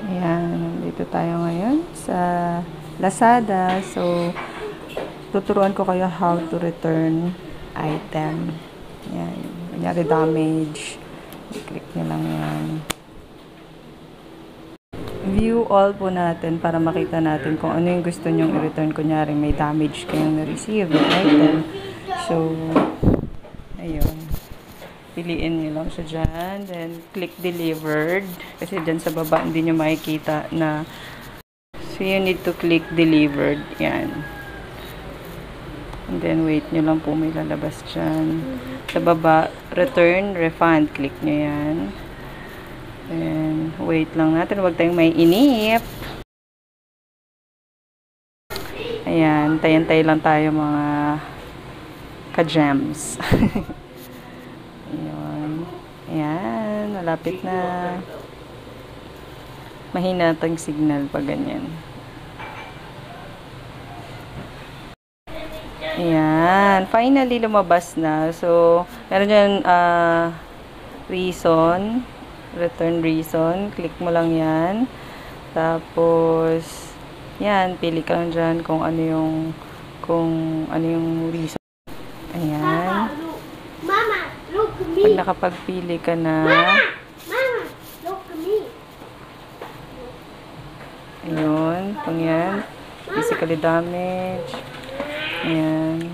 Ayan, dito tayo ngayon sa Lazada. So, tuturuan ko kayo how to return item. Ayan, kunyari damage. I-click nyo lang yan. View all po natin para makita natin kung ano yung gusto nyong i-return. Kunyari may damage kayong na-receive ng item. So, ayun. Piliin nyo lang siya dyan. Then, click delivered. Kasi dyan sa baba, hindi nyo makikita na. So, you need to click delivered. Yan. And then, wait nyo lang po. May lalabas dyan. Sa baba, return, refund. Click nyo yan. Then, wait lang natin. Huwag tayong may inip. Ayan. Tayan-tay lang tayo mga ka-gems. Ayan. Ayan. Malapit na. Mahina tang signal pag ganyan. Ayan. Finally, lumabas na. So, meron dyan reason. Return reason. Click mo lang yan. Tapos, yan. Pili ka lang dyan kung ano yung reason. Ayan. Pag nakapagpili ka na, ayun, pang yan, physically damage, ayan.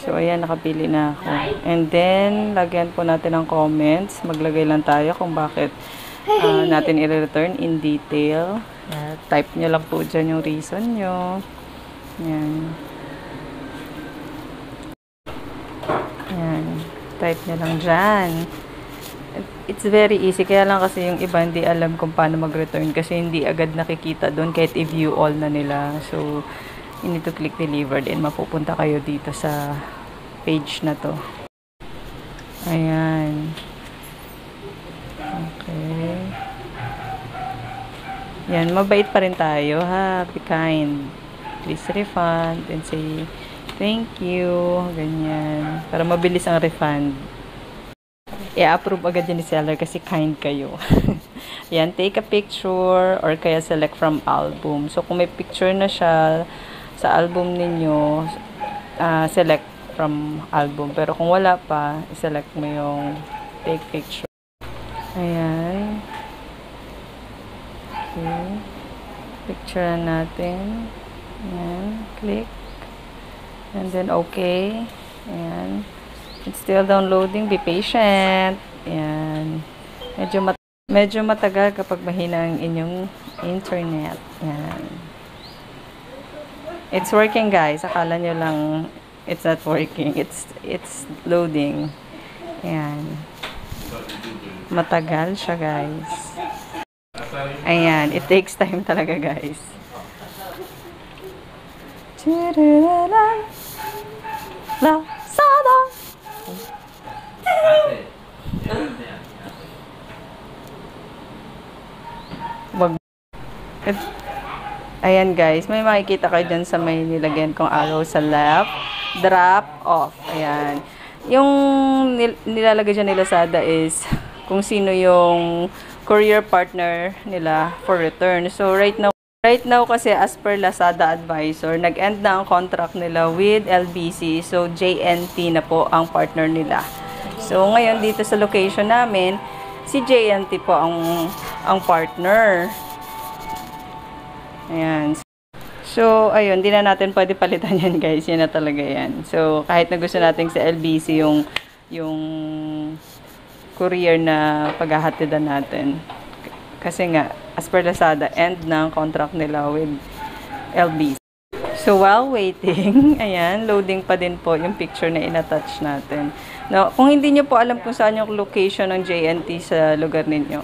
So, ayan, nakapili na ako. And then, lagyan po natin ng comments. Maglagay lang tayo kung bakit natin i-return in detail. Type nyo lang po dyan yung reason nyo. Ayan. Ayan. Type nyo lang dyan. It's very easy. Kaya lang kasi yung iba hindi alam kung paano mag-return kasi hindi agad nakikita doon kahit i-view all na nila. So, you need to click delivered and mapupunta kayo dito sa page na to. Ayan. Okay. Yan. Mabait pa rin tayo, ha? Be kind. Please refund and say thank you. Ganyan. Para mabilis ang refund. I-approve agad yun ni seller kasi kind kayo. Yan, take a picture or kaya select from album. So, kung may picture na siya sa album ninyo, select from album. Pero kung wala pa, select mo yung take picture. Ayan. Okay. Picture natin. Ayan. Click. And then, okay. Ayan. It's still downloading. Be patient. Ayan. Medyo matagal kapag mahina ang inyong internet. Ayan. It's working, guys. Akala nyo lang it's not working. It's loading. Ayan. Matagal siya, guys. Ayan. It takes time talaga, guys. Lazada! Ayan guys, may makikita kayo dyan sa may nilagyan kong arrow sa left. Drop off. Ayan. Yung nilalagay dyan ni Lazada is kung sino yung courier partner nila for return. So right now kasi as per Lazada advisor, nag-end na ang contract nila with LBC. So JNT na po ang partner nila. So ngayon dito sa location namin, si JNT po ang partner. Ayan. So, ayun, di na natin pwede palitan yan, guys. Yan na talaga yan. So, kahit na gusto natin sa LBC yung courier na paghahatidan natin. Kasi nga, as per Lazada, end ng contract nila with LBC. So, while waiting, ayan, loading pa din po yung picture na in-attach natin. Now, kung hindi nyo po alam kung saan yung location ng JNT sa lugar ninyo,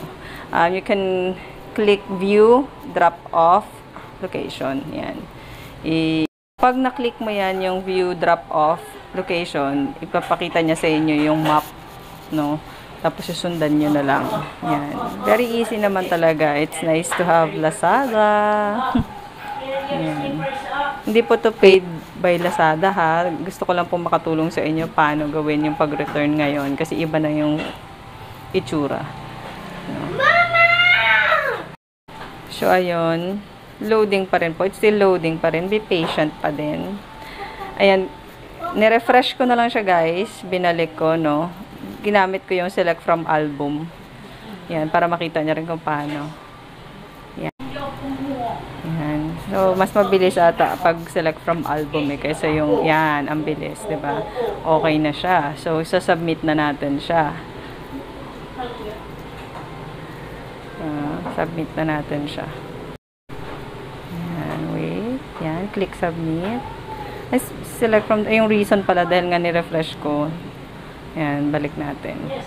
you can click view, drop off, location. Yan. Pag na-click mo yan, yung view drop off location, ipapakita niya sa inyo yung map, no? Tapos susundan nyo na lang. Yan. Very easy naman talaga. It's nice to have Lazada. Yan. Hindi po to paid by Lazada, ha. Gusto ko lang po makatulong sa inyo paano gawin yung pag-return ngayon kasi iba na yung itsura. So, ayun. Loading pa rin po. It's still loading pa rin. Be patient pa din. Ayan. Nirefresh ko na lang siya, guys. Binalik ko, no. Ginamit ko yung select from album. Yan, para makita niya rin kung paano. Yan. Yan. So, mas mabilis ata pag select from album eh. Kaysa yung, yan, ang bilis, diba? Okay na siya. So, isa-submit na natin siya. Submit na natin siya. Yan, wait. Yan, click submit. Select from, yung reason pala dahil nga ni-refresh ko. Yan, balik natin. Yan.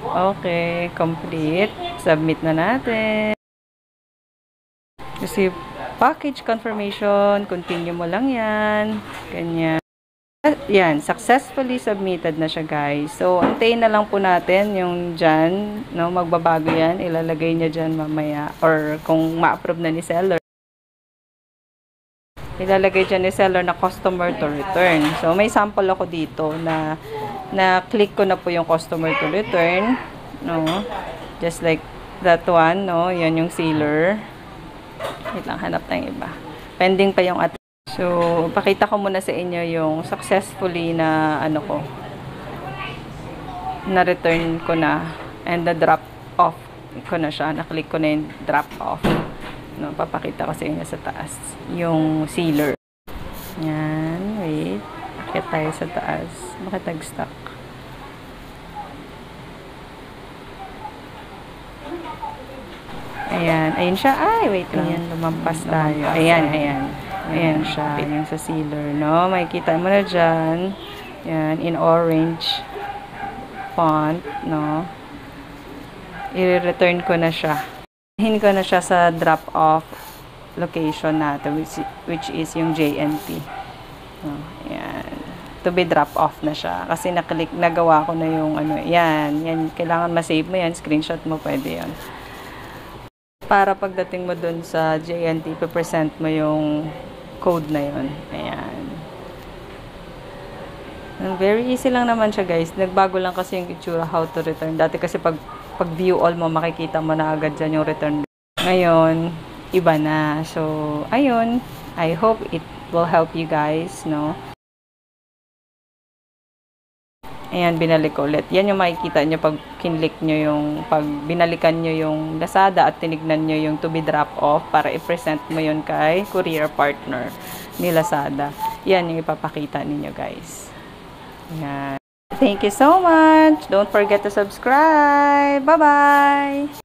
Okay, complete. Submit na natin. Receive package confirmation. Continue mo lang yan. Ganyan. Yan, successfully submitted na siya, guys. So, antayin na lang po natin yung dyan, no, magbabago yan. Ilalagay niya dyan mamaya. Or kung ma-approve na ni seller, ilalagay dyan ni seller na customer to return. So, may sample ako dito na click ko na po yung customer to return. No? Just like that one, no? Yan yung sealer. Wait lang, hanap na yung iba. Pending pa yung at. So, pakita ko muna sa inyo yung successfully na ano ko. Na-return ko na. And the drop off ko na siya. Na-click ko na yung drop off. No, papakita ko sa inyo sa taas yung sealer. Yan, wait. Akit tayo sa taas. Bakit nag-stuck? Ayan, ayun siya. Ay, wait lang. Ayan, lumampas tayo. Ayan, ayan. Ayan siya. Ayan yung sa sealer, no? Makikita mo na dyan. Ayan, in orange font, no? I-return ko na siya. Hin ko na siya sa drop-off location natin, which is yung JNT. Oh, yan. To be drop-off na siya. Kasi nagawa ko na yung ano, yan. Kailangan ma-save mo yan, screenshot mo, pwede yan. Para pagdating mo dun sa JNT, present mo yung code na yun. Ayan. Very easy lang naman siya, guys. Nagbago lang kasi yung itsura how to return. Dati kasi pag view all mo, makikita mo na agad dyan yung return. Ngayon, iba na. So, ayun. I hope it will help you guys, no? Ayan, binalik ko ulit. Yan yung makikita nyo pag kinlik nyo yung, pag binalikan nyo yung Lazada at tinignan nyo yung to be drop off para i-present mo yun kay courier partner ni Lazada. Yan yung ipapakita ninyo, guys. Ayan. Thank you so much. Don't forget to subscribe. Bye-bye.